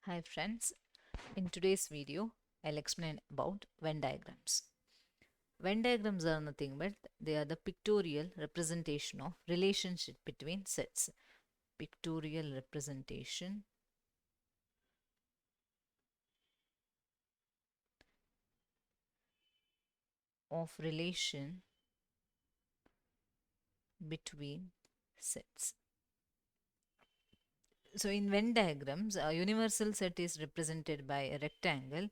Hi friends, in today's video I'll explain about Venn diagrams. Venn diagrams are nothing but they are the pictorial representation of relationship between sets. Pictorial representation of relation between sets. So in Venn diagrams, a universal set is represented by a rectangle.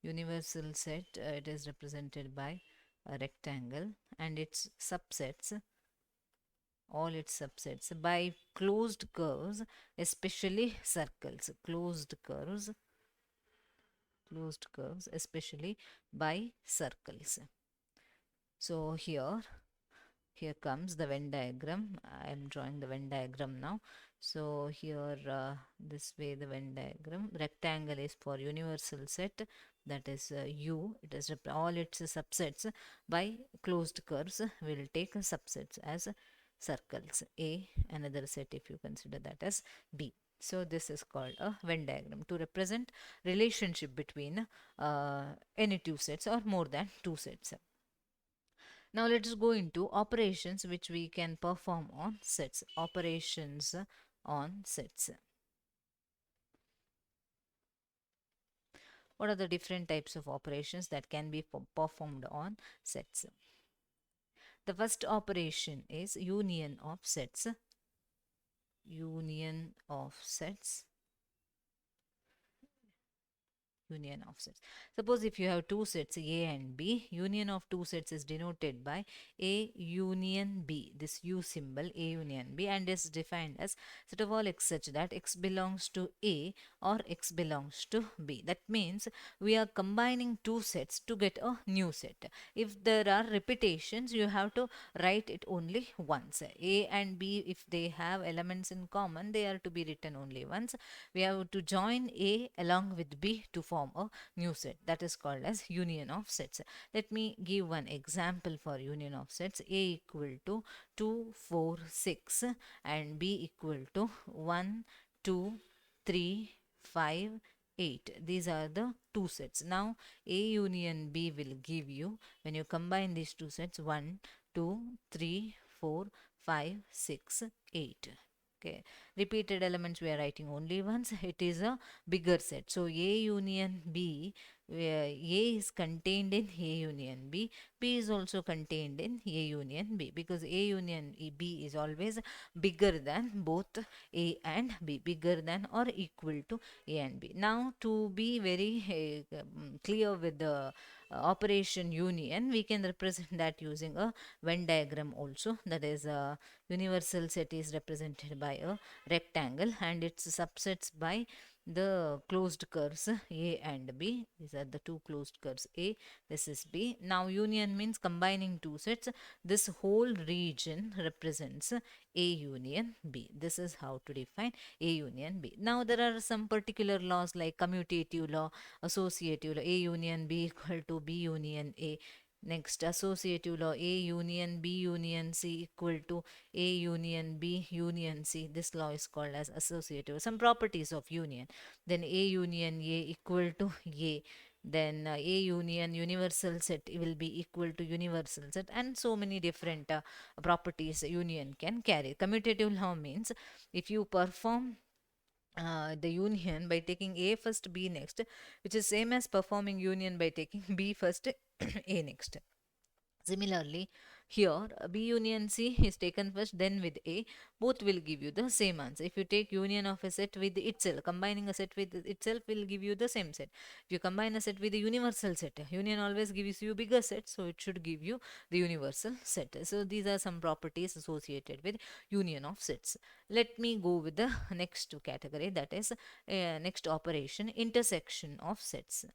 Universal set it is represented by a rectangle and its subsets, all its subsets, by closed curves, especially circles. Closed curves especially by circles. So here comes the Venn diagram. I am drawing the Venn diagram now. So here this way the Venn diagram, rectangle is for universal set, that is U. It is all its subsets by closed curves will take subsets as circles. A, another set if you consider that as B. So this is called a Venn diagram to represent relationship between any two sets or more than two sets. Now let us go into operations which we can perform on sets. Operations on sets. What are the different types of operations that can be performed on sets? The first operation is union of sets. Union of sets. Union of sets. Suppose if you have two sets A and B, union of two sets is denoted by A union B, this U symbol, A union B, and is defined as set of all x such that x belongs to A or x belongs to B. That means we are combining two sets to get a new set. If there are repetitions, you have to write it only once. A and B, if they have elements in common, they are to be written only once. We have to join A along with B to form a new set. That is called as union of sets. Let me give one example for union of sets. A equal to 2, 4, 6 and B equal to 1, 2, 3, 5, 8. These are the two sets. Now A union B will give you, when you combine these two sets, 1, 2, 3, 4, 5, 6, 8. Okay, repeated elements we are writing only once. It is a bigger set. So A union B, where A is contained in A union B, B is also contained in A union B, because A union B is always bigger than both A and B, bigger than or equal to A and B. Now to be very clear with the operation union, we can represent that using a Venn diagram also. That is a universal set is represented by a rectangle and its subsets by the closed curves A and B. These are the two closed curves A, this is B. Now union means combining two sets. This whole region represents A union B. This is how to define A union B. Now there are some particular laws like commutative law, associative law. A union B equal to B union A. Next, associative law, A union B union C equal to A union B union C. This law is called as associative. Some properties of union. Then A union A equal to A. Then A union universal set will be equal to universal set, and so many different properties union can carry. Commutative law means if you perform the union by taking A first, B next, which is same as performing union by taking B first, A next. Similarly, here B union C is taken first, then with A, both will give you the same answer. If you take union of a set with itself, combining a set with itself will give you the same set. If you combine a set with a universal set, union always gives you bigger set, so it should give you the universal set. So these are some properties associated with union of sets. Let me go with the next category, that is next operation, intersection of sets.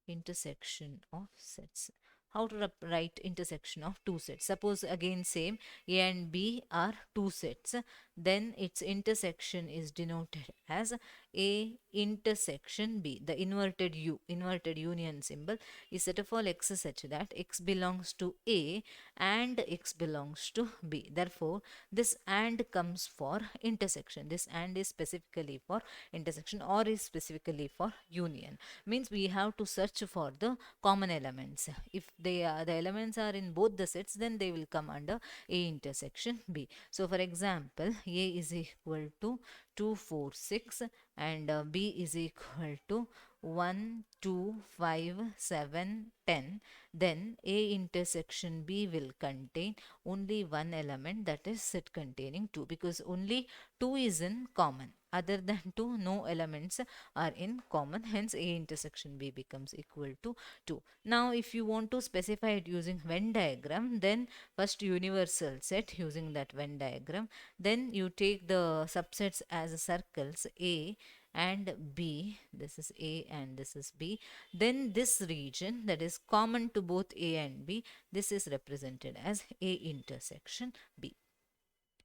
Intersection of sets. How to write intersection of two sets? Suppose again same, A and B are two sets, then its intersection is denoted as A intersection B. The inverted U, inverted union symbol, is set of all x such that x belongs to A and x belongs to B. Therefore, this AND comes for intersection. This AND is specifically for intersection or is specifically for union. Means we have to search for the common elements. If they are, the elements are in both the sets, then they will come under A intersection B. So for example, A is equal to 2, 4, 6 and B is equal to 1, 2, 5, 7, 10. Then A intersection B will contain only one element, that is set containing 2, because only 2 is in common. Other than 2, no elements are in common, hence A intersection B becomes equal to 2. Now if you want to specify it using Venn diagram, then first universal set using that Venn diagram, then you take the subsets as circles A and B. This is A and this is B. Then this region that is common to both A and B, this is represented as A intersection B.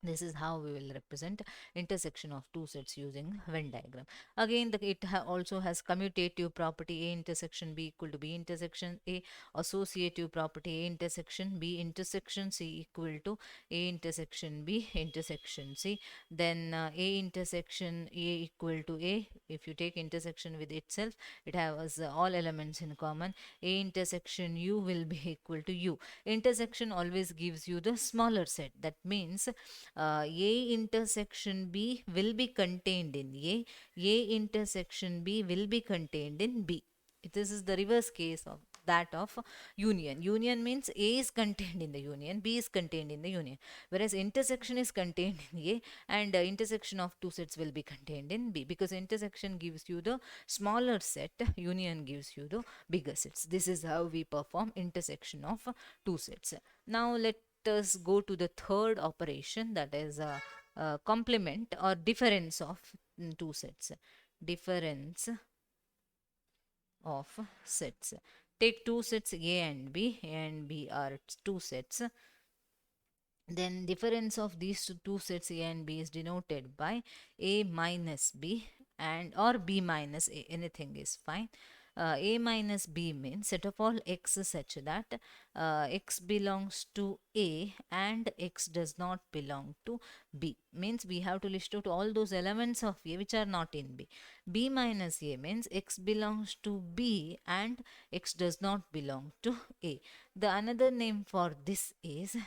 This is how we will represent intersection of two sets using Venn diagram. Again, it also has commutative property A intersection B equal to B intersection A, associative property A intersection B intersection C equal to A intersection B intersection C. Then A intersection A equal to A. If you take intersection with itself, it has all elements in common. A intersection U will be equal to U. Intersection always gives you the smaller set. That means A intersection B will be contained in A intersection B will be contained in B. This is the reverse case of that of union. Union means A is contained in the union, B is contained in the union. Whereas intersection is contained in A and intersection of two sets will be contained in B, because intersection gives you the smaller set, union gives you the bigger sets. This is how we perform intersection of two sets. Now let us go to the third operation, that is complement or difference of two sets. Difference of sets. Take two sets A and B. A and B are two sets. Then difference of these two sets A and B is denoted by A minus B and or B minus A. Anything is fine. A minus B means set of all x such that x belongs to A and x does not belong to B. Means we have to list out all those elements of A which are not in B. B minus A means x belongs to B and x does not belong to A. The another name for this is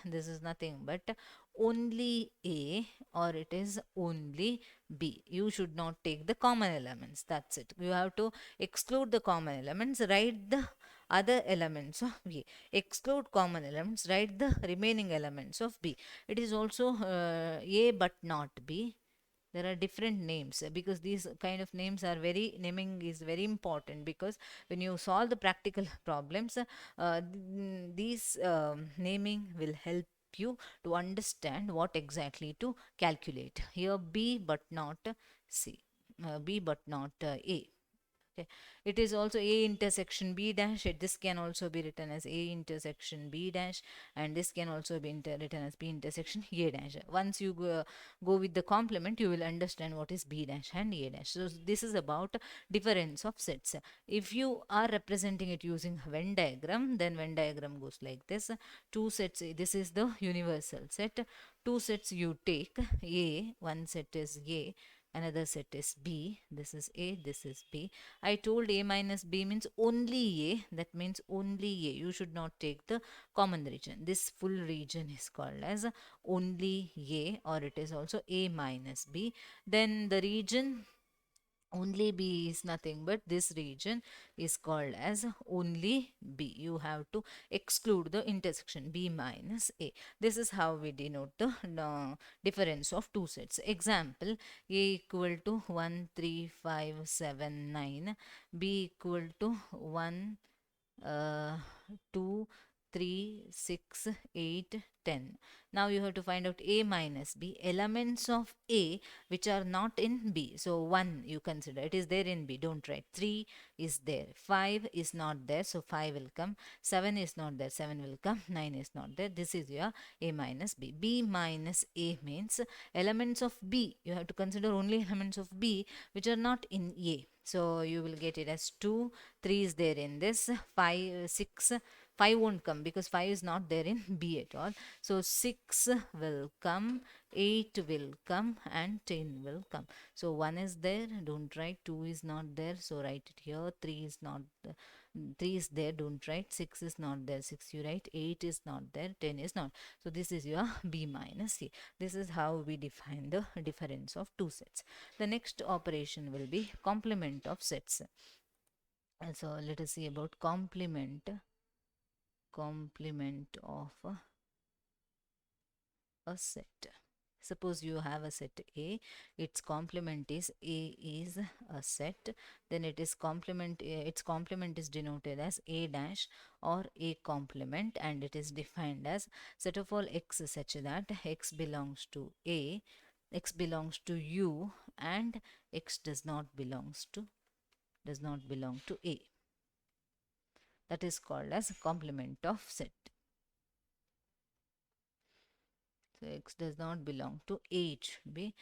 nothing but only A or it is only B. You should not take the common elements. That's it. You have to exclude the common elements, write the other elements of B. Exclude common elements, write the remaining elements of B. It is also A but not B. There are different names because these kind of names are very, naming is very important, because when you solve the practical problems, these naming will help you to understand what exactly to calculate. Here B but not C, B but not A. Okay. It is also A intersection B dash. This can also be written as A intersection B dash, and this can also be written as B intersection A dash. Once you go with the complement, you will understand what is B dash and A dash. So this is about difference of sets. If you are representing it using Venn diagram, then Venn diagram goes like this. Two sets, this is the universal set. Two sets you take A, one set is A, another set is B, this is A, this is B. I told A minus B means only A, that means only A. You should not take the common region. This full region is called as only A, or it is also A minus B. Then the region only B is nothing but this region is called as only B. You have to exclude the intersection B minus A. This is how we denote the difference of two sets. Example, A equal to 1, 3, 5, 7, 9. B equal to 1, 2, 3, 6, 8, 10. Now you have to find out A minus B, elements of A which are not in B. So 1 you consider, it is there in B, don't write. 3 is there, 5 is not there, so 5 will come. 7 is not there, 7 will come. 9 is not there. This is your A minus B. B minus A means elements of B. You have to consider only elements of B which are not in A. So you will get it as 2, 3 is there in this, 5, 6, 5 won't come because 5 is not there in B at all. So 6 will come, 8 will come, and 10 will come. So 1 is there, don't write. 2 is not there, so write it here. 3 is not 3 is there, don't write. 6 is not there, 6 you write. 8 is not there, 10 is not. So this is your B minus C. This is how we define the difference of two sets. The next operation will be complement of sets. And so let us see about complement of a set. Suppose you have a set A, its complement is A is a set, then it is complement, its complement is denoted as A dash or A complement, and it is defined as set of all x such that x belongs to A, x belongs to U, and x does not belong to A. That is called as complement of set. So x does not belong to A, it should be.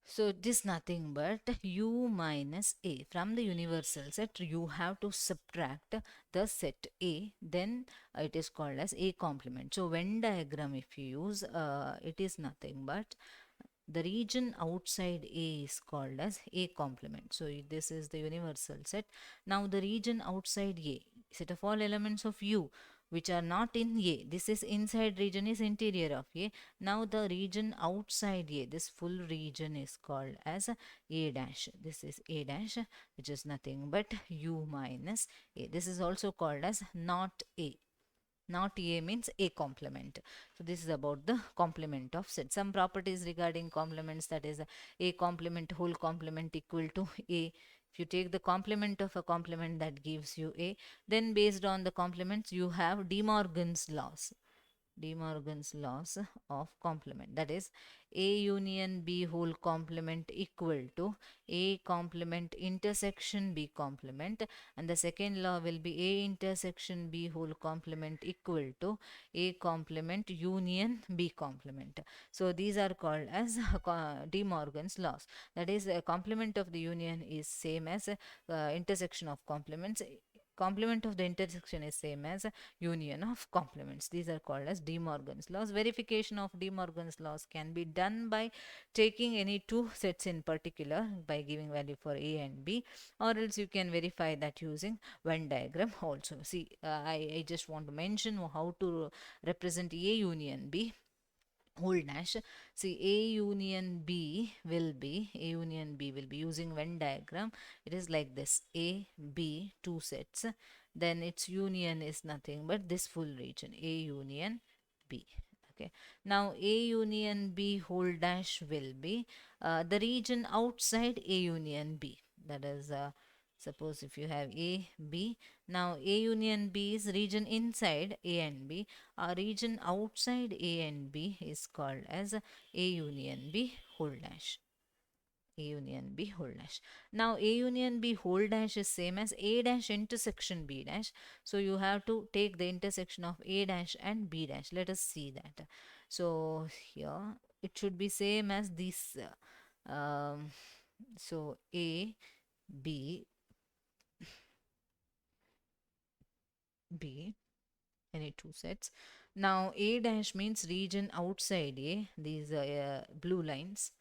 So it is nothing but U minus A. From the universal set, you have to subtract the set A, then it is called as A complement. So Venn diagram if you use, it is nothing but the region outside A is called as A complement. So this is the universal set. Now the region outside A, set of all elements of U which are not in A. This is inside region is interior of A. Now the region outside A, this full region is called as A dash. This is A dash, which is nothing but U minus A. This is also called as not A. Not A means A complement. So this is about the complement of set. Some properties regarding complements, that is A complement whole complement equal to A. If you take the complement of a complement, that gives you A. Then based on the complements, you have DeMorgan's laws. DeMorgan's laws of complement, that is A union B whole complement equal to A complement intersection B complement, and the second law will be A intersection B whole complement equal to A complement union B complement. So these are called as DeMorgan's laws. That is, a complement of the union is same as intersection of complements. Complement of the intersection is same as union of complements. These are called as DeMorgan's laws. Verification of DeMorgan's laws can be done by taking any two sets in particular by giving value for A and B, or else you can verify that using Venn diagram also. See, I just want to mention how to represent A union B whole dash. See, A union B will be using Venn diagram. It is like this: A, B, two sets. Then its union is nothing but this full region, A union B. Okay. Now A union B whole dash will be the region outside A union B. That is, suppose if you have A, B. Now A union B is region inside A and B. A region outside A and B is called as A union B whole dash. A union B whole dash. Now A union B whole dash is same as A dash intersection B dash. So you have to take the intersection of A dash and B dash. Let us see that. So here it should be same as this. So A, B, B, any two sets. Now A dash means region outside A. These are blue lines.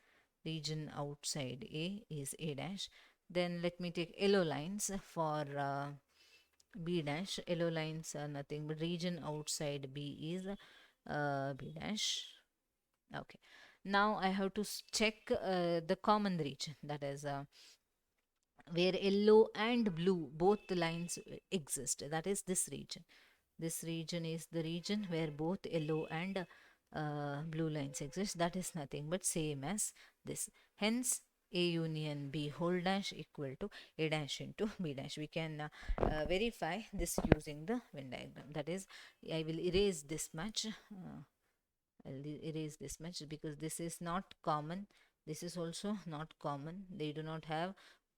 Region outside A is A dash. Then let me take yellow lines for B dash. Yellow lines are nothing but region outside B is B dash. Okay. Now I have to check the common region, that is where yellow and blue both the lines exist. That is this region. This region is the region where both yellow and blue lines exist. That is nothing but same as this. Hence, A union B whole dash equal to A dash into B dash. We can verify this using the Venn diagram. That is, I will erase this much. I'll erase this much because this is not common. This is also not common. They do not have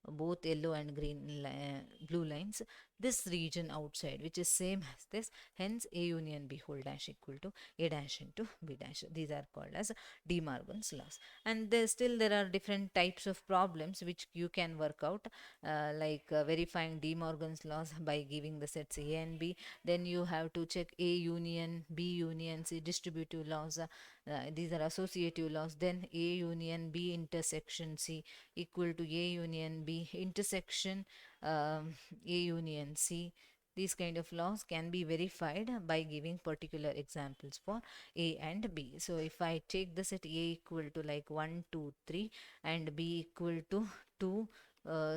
both yellow and green blue lines. This region outside, which is same as this, hence A union B whole dash equal to A dash into B dash. These are called as DeMorgan's laws. And there are different types of problems which you can work out, like verifying DeMorgan's laws by giving the sets A and B. Then you have to check A union B union C, distributive laws. These are associative laws. Then A union B intersection C equal to A union B intersection A union C. These kind of laws can be verified by giving particular examples for A and B. So if I take the set A equal to like 1, 2, 3 and B equal to 2,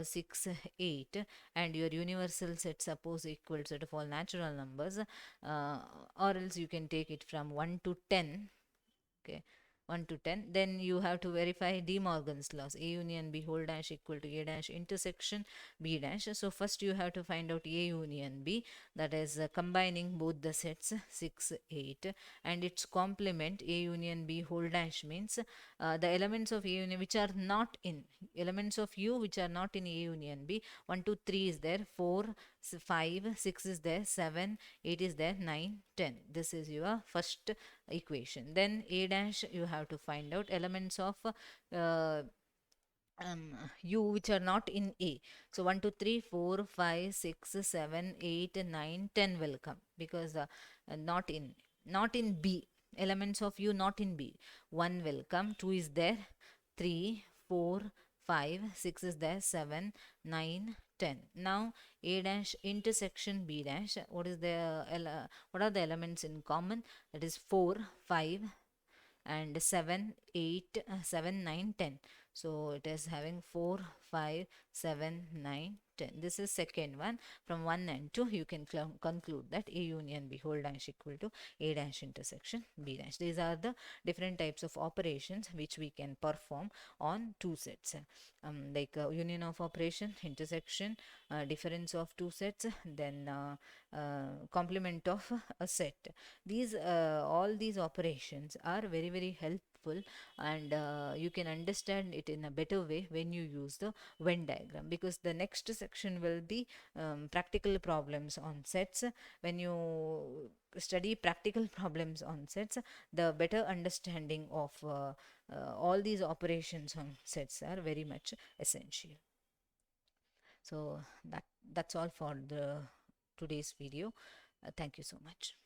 6, 8, and your universal set suppose equal set of all natural numbers, or else you can take it from 1 to 10. Okay, 1 to 10. Then you have to verify DeMorgan's laws. A union B whole dash equal to A dash intersection B dash. So first you have to find out A union B, that is combining both the sets 6, 8, and its complement A union B whole dash means the elements of A union which are not in, elements of U which are not in A union B. 1, 2, 3 is there, 4, 5, 6 is there, 7, 8 is there, 9, 10. This is your first equation. Then A dash you have to find out elements of uh, U which are not in A. So 1, 2, 3, 4, 5, 6, 7, 8, 9, 10 will come because not in B. Elements of U not in B. 1 will come, 2 is there, 3, 4, 5, 6 is there, 7, 9, 10. Now A dash intersection B dash. What are the elements in common? That is 4, 5 and 7, 8, 7, 9, 10. So it is having 4, 5, 7, 9, 10. This is second one. From 1 and 2 you can conclude that A union B whole dash equal to A dash intersection B dash. These are the different types of operations which we can perform on two sets, like union of operation, intersection, difference of two sets, then complement of a set. These all these operations are very very helpful, and you can understand it in a better way when you use the Venn diagram, because the next section will be practical problems on sets. When you study practical problems on sets, the better understanding of all these operations on sets are very much essential. So that's all for the today's video. Thank you so much.